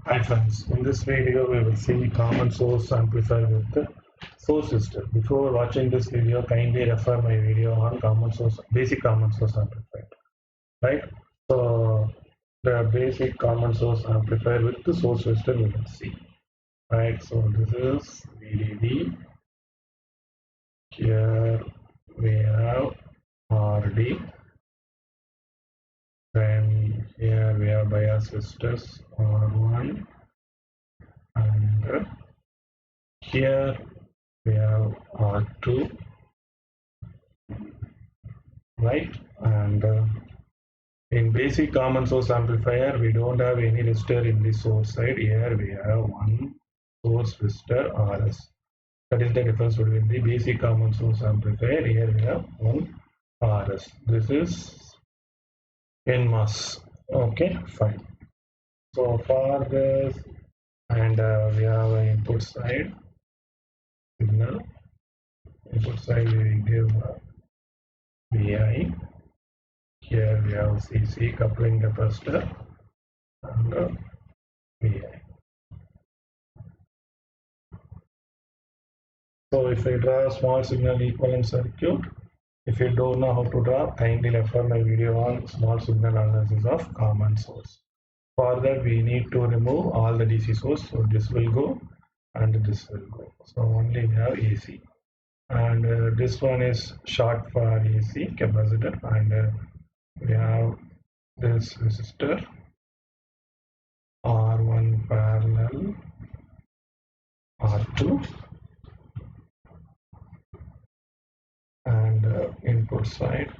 Hi friends, in this video we will see common source amplifier with the source resistor. Before watching this video, kindly refer my video on basic common source amplifier. Right? So the basic common source amplifier with the source resistor we will see. Right? So this is VDD. Here we have RD. Then here we have bias resistors R1 and here we have R2, right? And in basic common source amplifier, we don't have any resistor in the source side. Here we have one source resistor RS. That is the difference between the basic common source amplifier. Here we have one RS. This is MOS. Okay, fine. So for this, and we have an input side signal. Input side we give VI. Here we have CC coupling capacitor and VI. So if I draw a small signal equivalent circuit, if you don't know how to draw, kindly refer my video on small signal analysis of common source. For that we need to remove all the DC source. So this will go and this will go. So only we have AC. And this one is short for AC capacitor, and we have this resistor R1 parallel R2 and input side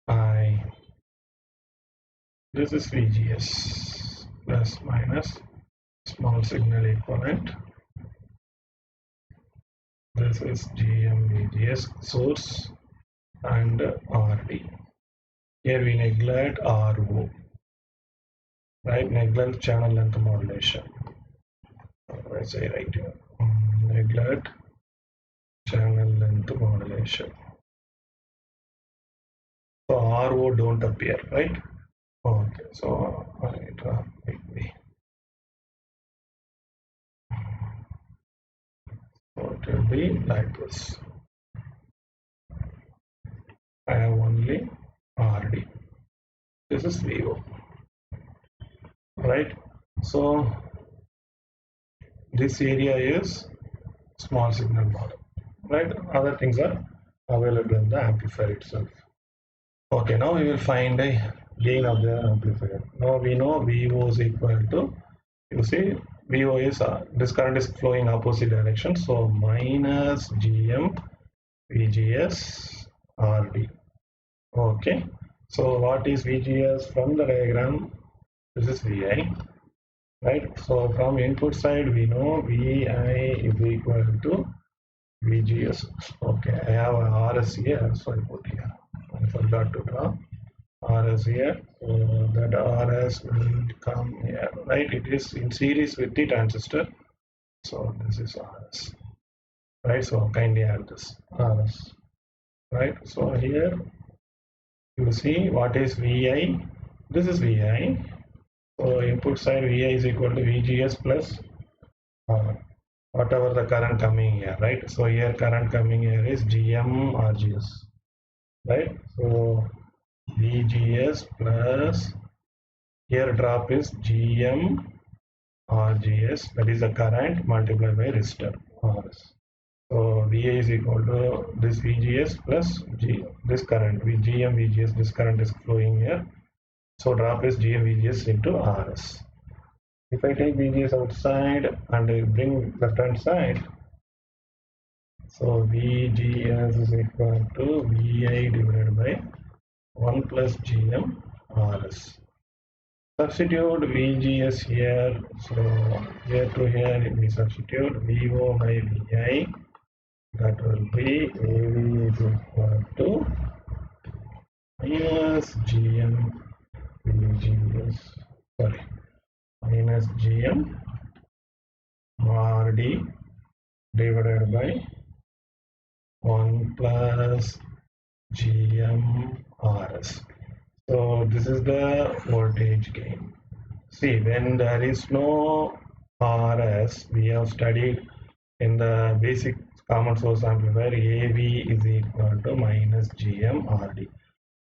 I. This is VGS plus minus small signal equivalent. This is GM VGS source and RD. Here we neglect RO, right? Neglect channel length modulation. What do I say right here? Neglect channel length modulation. So RO don't appear, right? Okay, so I draw quickly. So it will be like this. I have only RD. This is VO, right? So this area is small signal model, right? Other things are available in the amplifier itself. Okay, now we will find a gain of the amplifier. Now we know VO is equal to, you see, VO is this current is flowing opposite direction, so minus GM VGS RD. Okay, so what is VGS from the diagram? This is VI, right? So from input side we know VI is equal to VGS. Okay, I have a RS here, so I put here. I forgot to draw RS here, so that RS will come here, right? It is in series with the transistor, so this is RS, right? So kindly add this RS, right? So here you see what is VI. This is VI. So input side VI is equal to VGS plus whatever the current coming here, right? So here current coming here is GM RGS, right? So VGS plus here drop is GM RGS, that is the current multiplied by resistor RS. So VA is equal to this VGS plus this current GM VGS, this current is flowing here. So drop is GM VGS into RS. If I take VGS outside and I bring left hand side, so VGS is equal to VI divided by 1 plus GM RS. Substitute VGS here, so here to here we substitute VO by VI, that will be AV is equal to minus GM VGS, sorry, minus GM RD divided by 1 plus GM RS. So this is the voltage gain. See, when there is no RS, we have studied in the basic common source amplifier, AV is equal to minus GM RD.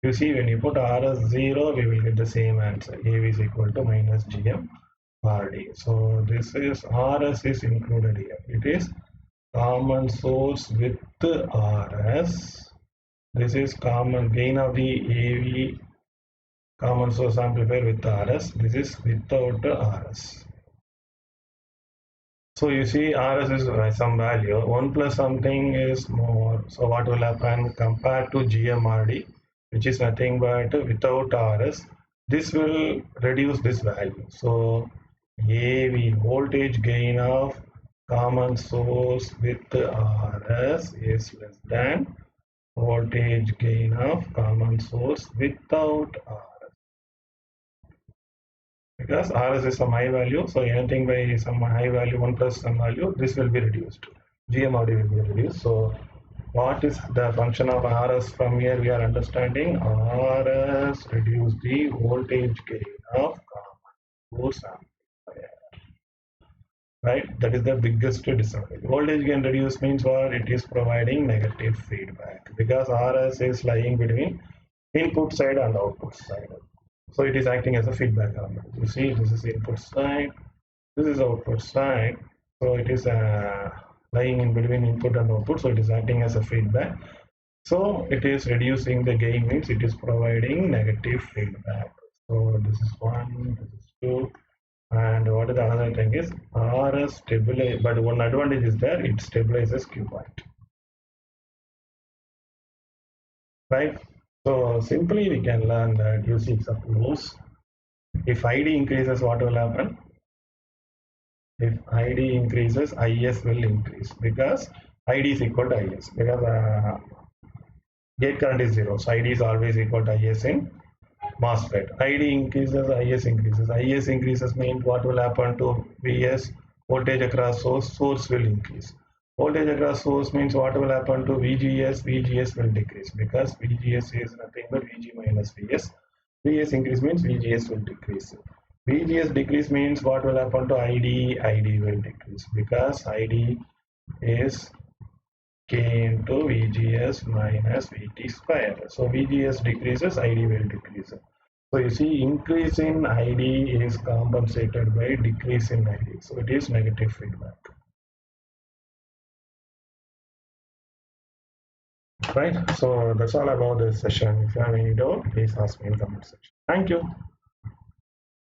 You see, when you put RS 0, we will get the same answer. AV is equal to minus GM RD. So this is RS is included here. It is common source with RS. This is common gain of the AV common source amplifier with RS. This is without RS. So you see RS is some value. 1 plus something is more. So what will happen compared to GMRD, which is nothing but without RS, this will reduce this value. So AV voltage gain of common source with RS is less than voltage gain of common source without RS. Because RS is some high value, so anything by some high value, 1 plus some value, this will be reduced. GMRD will be reduced. So what is the function of RS from here? We are understanding RS reduce the voltage gain of common source amplifier. Right? That is the biggest disadvantage. Voltage gain reduce means what? It is providing negative feedback because RS is lying between input side and output side. So it is acting as a feedback element. You see, this is input side, this is output side. So it is lying in between input and output. So it is acting as a feedback. So it is reducing the gain means it is providing negative feedback. So this is 1, this is 2. And what is the other thing is RS stabilize, but one advantage is there, it stabilizes Q point. Right? So simply we can learn that using suppose if ID increases, what will happen? If ID increases, IS will increase because ID is equal to IS because gate current is 0. So ID is always equal to IS in MOSFET. ID increases, IS increases. IS increases means what will happen to VS? Voltage across source will increase. Voltage across source means what will happen to VGS? VGS will decrease because VGS is nothing but VG minus VS. VS increase means VGS will decrease. VGS decrease means what will happen to ID? ID will decrease because ID is K into VGS minus VT square. So VGS decreases, ID will decrease. So you see increase in ID is compensated by decrease in ID. So it is negative feedback. Right, so that's all about this session. If you have any doubt, please ask me in the comment section. Thank you.